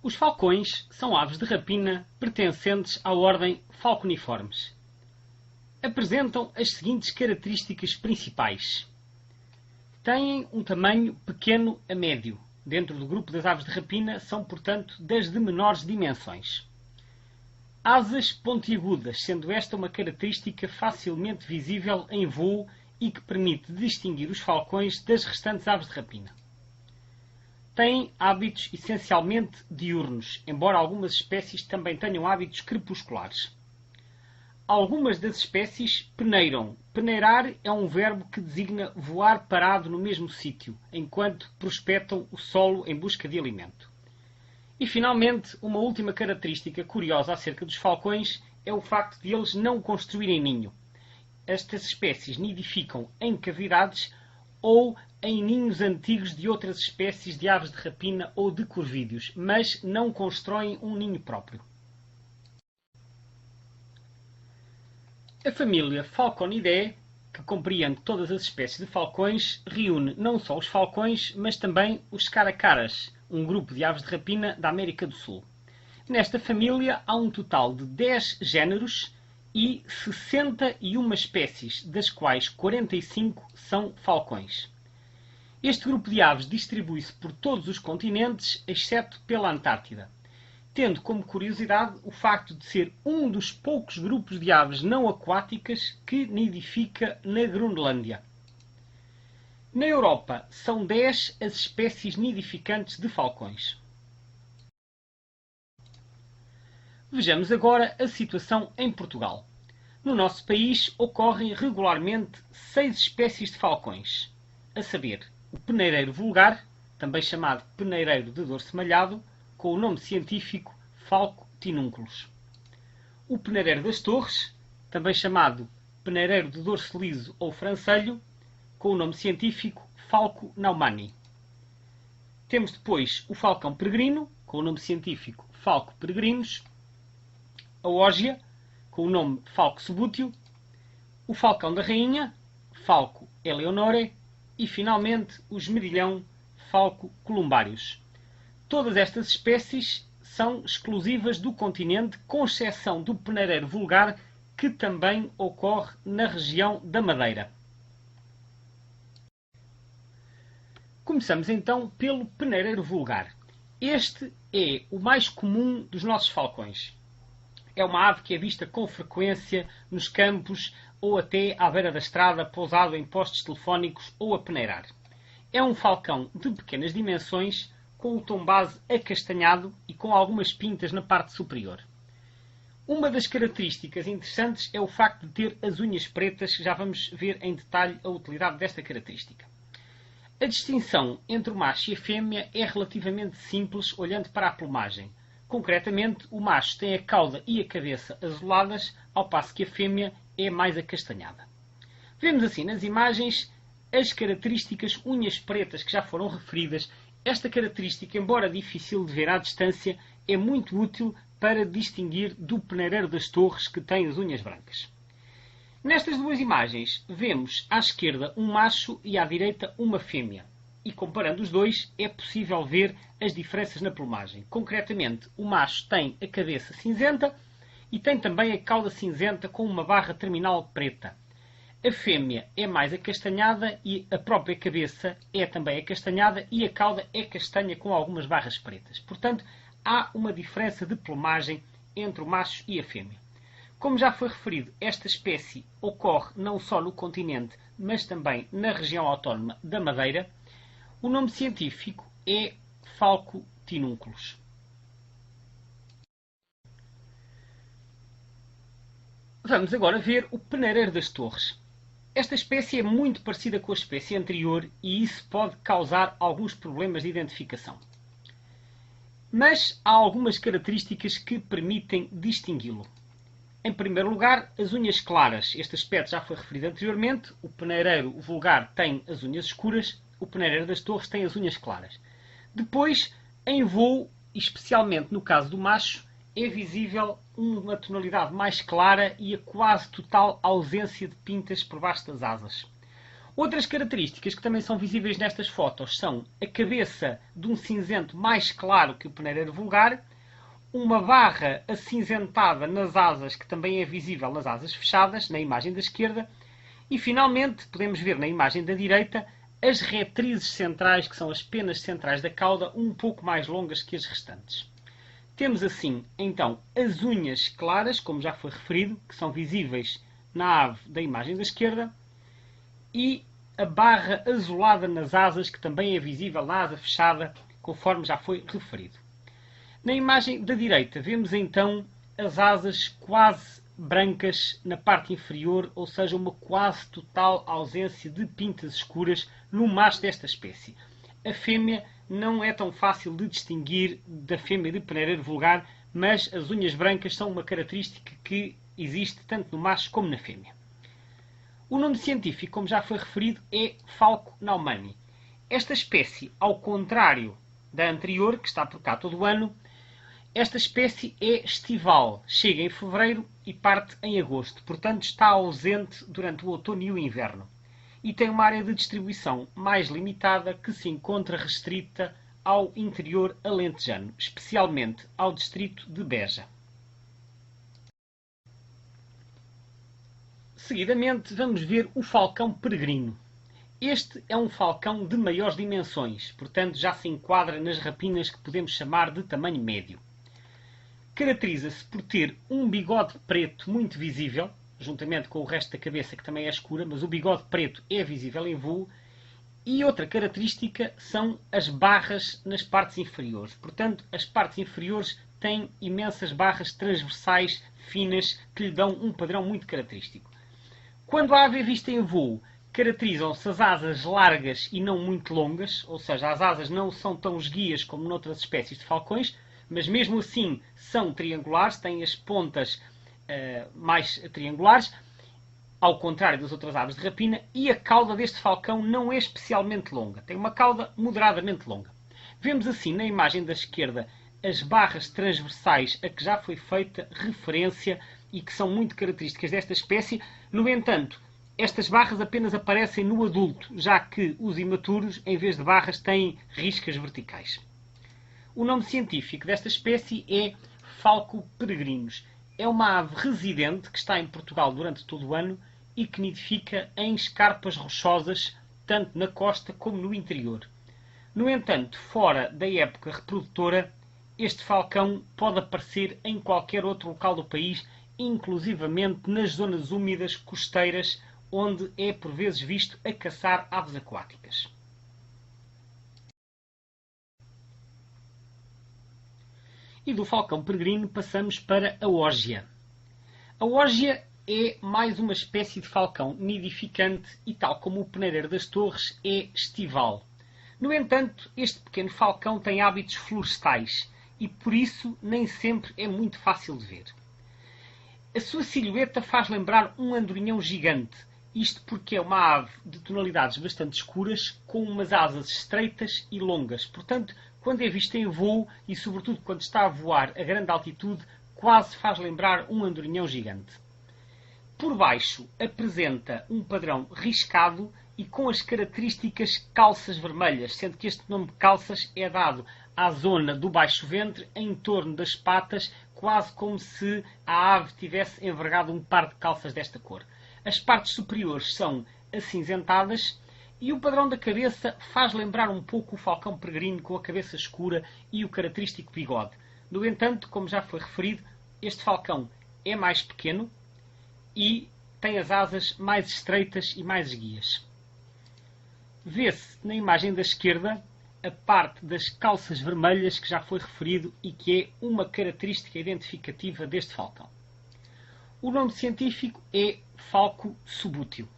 Os falcões são aves de rapina pertencentes à ordem Falconiformes. Apresentam as seguintes características principais. Têm um tamanho pequeno a médio. Dentro do grupo das aves de rapina são, portanto, das de menores dimensões. Asas pontiagudas, sendo esta uma característica facilmente visível em voo e que permite distinguir os falcões das restantes aves de rapina. Têm hábitos essencialmente diurnos, embora algumas espécies também tenham hábitos crepusculares. Algumas das espécies peneiram. Peneirar é um verbo que designa voar parado no mesmo sítio, enquanto prospectam o solo em busca de alimento. E, finalmente, uma última característica curiosa acerca dos falcões é o facto de eles não construírem ninho. Estas espécies nidificam em cavidades ou em ninhos antigos de outras espécies de aves de rapina ou de corvídeos, mas não constroem um ninho próprio. A família Falconidae, que compreende todas as espécies de falcões, reúne não só os falcões, mas também os caracaras, um grupo de aves de rapina da América do Sul. Nesta família há um total de 10 géneros e 61 espécies, das quais 45 são falcões. Este grupo de aves distribui-se por todos os continentes, exceto pela Antártida, tendo como curiosidade o facto de ser um dos poucos grupos de aves não aquáticas que nidifica na Groenlândia. Na Europa, são 10 as espécies nidificantes de falcões. Vejamos agora a situação em Portugal. No nosso país ocorrem regularmente 6 espécies de falcões, a saber, o peneireiro vulgar, também chamado peneireiro de dorso malhado, com o nome científico Falco tinunculus. O peneireiro das torres, também chamado peneireiro de dorso liso ou francelho, com o nome científico Falco naumani. Temos depois o falcão peregrino, com o nome científico Falco peregrinus, a ógia, com o nome Falco subúteo, o falcão da rainha, Falco eleonore, e finalmente o esmerilhão Falco columbarius. Todas estas espécies são exclusivas do continente, com exceção do peneireiro vulgar, que também ocorre na região da Madeira. Começamos então pelo peneireiro vulgar. Este é o mais comum dos nossos falcões. É uma ave que é vista com frequência nos campos ou até à beira da estrada, pousado em postes telefónicos ou a peneirar. É um falcão de pequenas dimensões, com o tom base acastanhado e com algumas pintas na parte superior. Uma das características interessantes é o facto de ter as unhas pretas, que já vamos ver em detalhe a utilidade desta característica. A distinção entre o macho e a fêmea é relativamente simples olhando para a plumagem. Concretamente, o macho tem a cauda e a cabeça azuladas, ao passo que a fêmea é mais acastanhada. Vemos assim nas imagens as características unhas pretas que já foram referidas. Esta característica, embora difícil de ver à distância, é muito útil para distinguir do peneireiro das torres, que tem as unhas brancas. Nestas duas imagens, vemos à esquerda um macho e à direita uma fêmea. E comparando os dois, é possível ver as diferenças na plumagem. Concretamente, o macho tem a cabeça cinzenta e tem também a cauda cinzenta com uma barra terminal preta. A fêmea é mais acastanhada e a própria cabeça é também acastanhada e a cauda é castanha com algumas barras pretas. Portanto, há uma diferença de plumagem entre o macho e a fêmea. Como já foi referido, esta espécie ocorre não só no continente, mas também na região autónoma da Madeira. O nome científico é Falco tinunculus. Vamos agora ver o peneireiro das torres. Esta espécie é muito parecida com a espécie anterior e isso pode causar alguns problemas de identificação. Mas há algumas características que permitem distingui-lo. Em primeiro lugar, as unhas claras. Este aspecto já foi referido anteriormente. O peneireiro vulgar tem as unhas escuras, o peneireiro das torres tem as unhas claras. Depois, em voo, especialmente no caso do macho, é visível uma tonalidade mais clara e a quase total ausência de pintas por baixo das asas. Outras características que também são visíveis nestas fotos são a cabeça de um cinzento mais claro que o penereiro vulgar, uma barra acinzentada nas asas, que também é visível nas asas fechadas, na imagem da esquerda, e finalmente podemos ver na imagem da direita as retrizes centrais, que são as penas centrais da cauda, um pouco mais longas que as restantes. Temos assim, então, as unhas claras, como já foi referido, que são visíveis na ave da imagem da esquerda, e a barra azulada nas asas, que também é visível na asa fechada, conforme já foi referido. Na imagem da direita vemos então as asas quase brancas na parte inferior, ou seja, uma quase total ausência de pintas escuras no macho desta espécie. A fêmea não é tão fácil de distinguir da fêmea de penereiro vulgar, mas as unhas brancas são uma característica que existe tanto no macho como na fêmea. O nome científico, como já foi referido, é Falco naumani. Esta espécie, ao contrário da anterior, que está por cá todo o ano, esta espécie é estival, chega em fevereiro e parte em agosto, portanto está ausente durante o outono e o inverno. E tem uma área de distribuição mais limitada que se encontra restrita ao interior alentejano, especialmente ao distrito de Beja. Seguidamente vamos ver o falcão peregrino. Este é um falcão de maiores dimensões, portanto já se enquadra nas rapinas que podemos chamar de tamanho médio. Caracteriza-se por ter um bigode preto muito visível, juntamente com o resto da cabeça que também é escura, mas o bigode preto é visível em voo. E outra característica são as barras nas partes inferiores. Portanto, as partes inferiores têm imensas barras transversais finas que lhe dão um padrão muito característico. Quando a ave é vista em voo, caracterizam-se as asas largas e não muito longas, ou seja, as asas não são tão esguias como noutras espécies de falcões, mas mesmo assim são triangulares, têm as pontas mais triangulares, ao contrário das outras aves de rapina, e a cauda deste falcão não é especialmente longa, tem uma cauda moderadamente longa. Vemos assim na imagem da esquerda as barras transversais a que já foi feita referência e que são muito características desta espécie. No entanto, estas barras apenas aparecem no adulto, já que os imaturos, em vez de barras, têm riscas verticais. O nome científico desta espécie é Falco peregrinus. É uma ave residente que está em Portugal durante todo o ano e que nidifica em escarpas rochosas, tanto na costa como no interior. No entanto, fora da época reprodutora, este falcão pode aparecer em qualquer outro local do país, inclusivamente nas zonas úmidas costeiras, onde é por vezes visto a caçar aves aquáticas. E do falcão peregrino passamos para a ógia. A ógia é mais uma espécie de falcão nidificante e, tal como o penereiro das torres, é estival. No entanto, este pequeno falcão tem hábitos florestais e, por isso, nem sempre é muito fácil de ver. A sua silhueta faz lembrar um andorinhão gigante, isto porque é uma ave de tonalidades bastante escuras, com umas asas estreitas e longas. Portanto, quando é vista em voo e, sobretudo, quando está a voar a grande altitude, quase faz lembrar um andorinhão gigante. Por baixo apresenta um padrão riscado e com as características calças vermelhas, sendo que este nome de calças é dado à zona do baixo ventre, em torno das patas, quase como se a ave tivesse envergado um par de calças desta cor. As partes superiores são acinzentadas e o padrão da cabeça faz lembrar um pouco o falcão peregrino com a cabeça escura e o característico bigode. No entanto, como já foi referido, este falcão é mais pequeno e tem as asas mais estreitas e mais esguias. Vê-se na imagem da esquerda a parte das calças vermelhas que já foi referido e que é uma característica identificativa deste falcão. O nome científico é Falco subútil.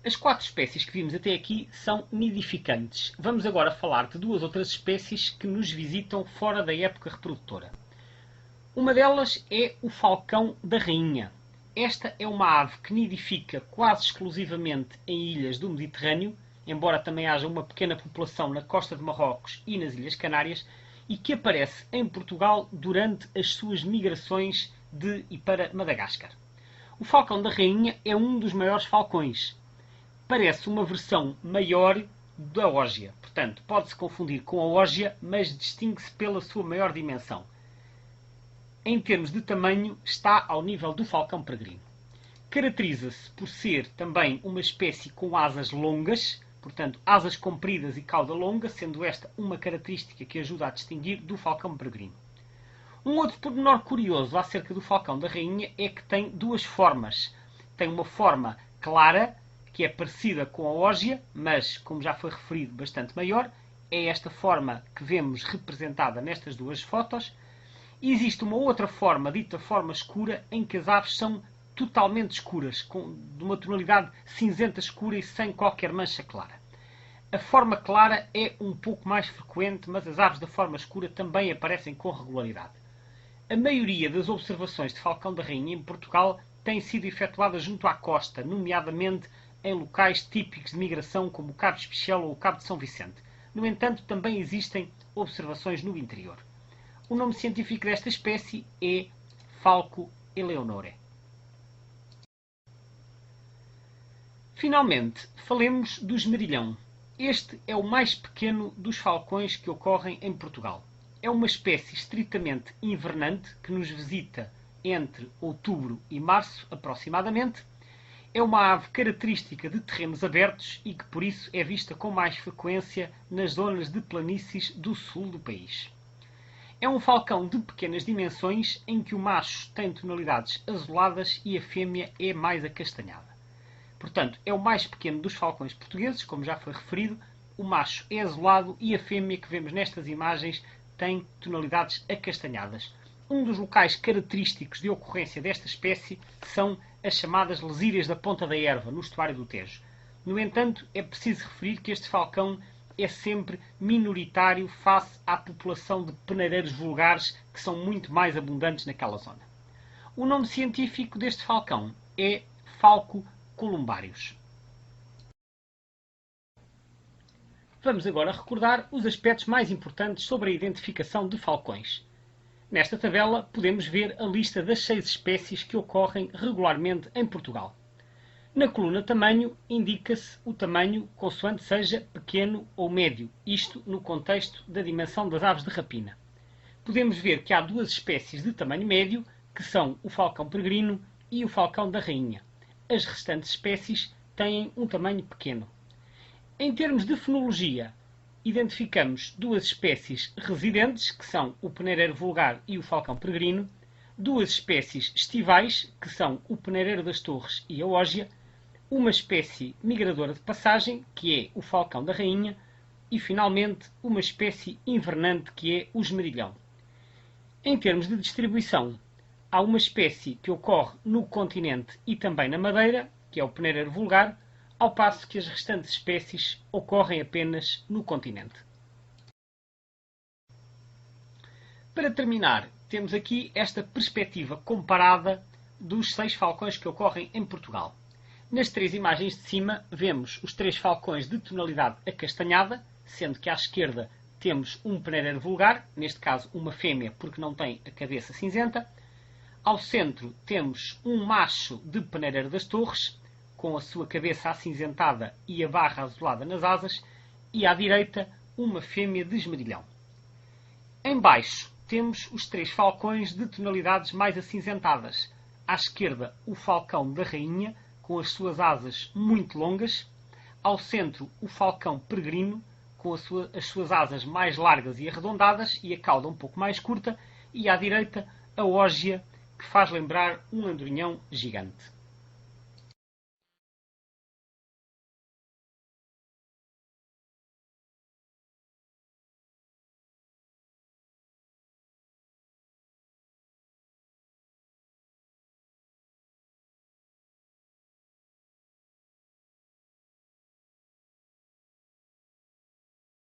As 4 espécies que vimos até aqui são nidificantes. Vamos agora falar de 2 outras espécies que nos visitam fora da época reprodutora. Uma delas é o falcão da rainha. Esta é uma ave que nidifica quase exclusivamente em ilhas do Mediterrâneo, embora também haja uma pequena população na costa de Marrocos e nas Ilhas Canárias, e que aparece em Portugal durante as suas migrações e para Madagascar. O falcão da rainha é um dos maiores falcões. Parece uma versão maior da ógia. Portanto, pode-se confundir com a ógia, mas distingue-se pela sua maior dimensão. Em termos de tamanho, está ao nível do falcão peregrino. Caracteriza-se por ser também uma espécie com asas longas, portanto, asas compridas e cauda longa, sendo esta uma característica que ajuda a distinguir do falcão peregrino. Um outro pormenor curioso acerca do falcão da rainha é que tem duas formas. Tem uma forma clara, que é parecida com a ógia, mas, como já foi referido, bastante maior. É esta forma que vemos representada nestas duas fotos. E existe uma outra forma, dita forma escura, em que as aves são totalmente escuras, de uma tonalidade cinzenta escura e sem qualquer mancha clara. A forma clara é um pouco mais frequente, mas as aves da forma escura também aparecem com regularidade. A maioria das observações de falcão da rainha em Portugal têm sido efetuadas junto à costa, nomeadamente em locais típicos de migração como o Cabo Espichel ou o Cabo de São Vicente. No entanto, também existem observações no interior. O nome científico desta espécie é Falco eleonore. Finalmente, falemos do esmerilhão. Este é o mais pequeno dos falcões que ocorrem em Portugal. É uma espécie estritamente invernante que nos visita entre outubro e março, aproximadamente. É uma ave característica de terrenos abertos e que, por isso, é vista com mais frequência nas zonas de planícies do sul do país. É um falcão de pequenas dimensões em que o macho tem tonalidades azuladas e a fêmea é mais acastanhada. Portanto, é o mais pequeno dos falcões portugueses, como já foi referido. O macho é azulado e a fêmea que vemos nestas imagens tem tonalidades acastanhadas. Um dos locais característicos de ocorrência desta espécie são as chamadas lesírias da Ponta da Erva, no estuário do Tejo. No entanto, é preciso referir que este falcão é sempre minoritário face à população de peneireiros vulgares, que são muito mais abundantes naquela zona. O nome científico deste falcão é Falco columbarius. Vamos agora recordar os aspectos mais importantes sobre a identificação de falcões. Nesta tabela podemos ver a lista das 6 espécies que ocorrem regularmente em Portugal. Na coluna tamanho, indica-se o tamanho consoante seja pequeno ou médio, isto no contexto da dimensão das aves de rapina. Podemos ver que há 2 espécies de tamanho médio, que são o falcão peregrino e o falcão da rainha. As restantes espécies têm um tamanho pequeno. Em termos de fenologia, identificamos 2 espécies residentes, que são o peneireiro vulgar e o falcão peregrino, 2 espécies estivais, que são o peneireiro das torres e a ógia, uma espécie migradora de passagem, que é o falcão da rainha, e, finalmente, uma espécie invernante, que é o esmerilhão. Em termos de distribuição, há uma espécie que ocorre no continente e também na Madeira, que é o peneireiro vulgar, ao passo que as restantes espécies ocorrem apenas no continente. Para terminar, temos aqui esta perspectiva comparada dos 6 falcões que ocorrem em Portugal. Nas 3 imagens de cima vemos os 3 falcões de tonalidade acastanhada, sendo que à esquerda temos um peneireiro vulgar, neste caso uma fêmea porque não tem a cabeça cinzenta. Ao centro temos um macho de peneireiro das torres, com a sua cabeça acinzentada e a barra azulada nas asas, e à direita uma fêmea de esmerilhão. Em baixo temos os 3 falcões de tonalidades mais acinzentadas. À esquerda o falcão da rainha, com as suas asas muito longas. Ao centro o falcão peregrino, com as suas asas mais largas e arredondadas e a cauda um pouco mais curta. E à direita a ógia, que faz lembrar um andorinhão gigante.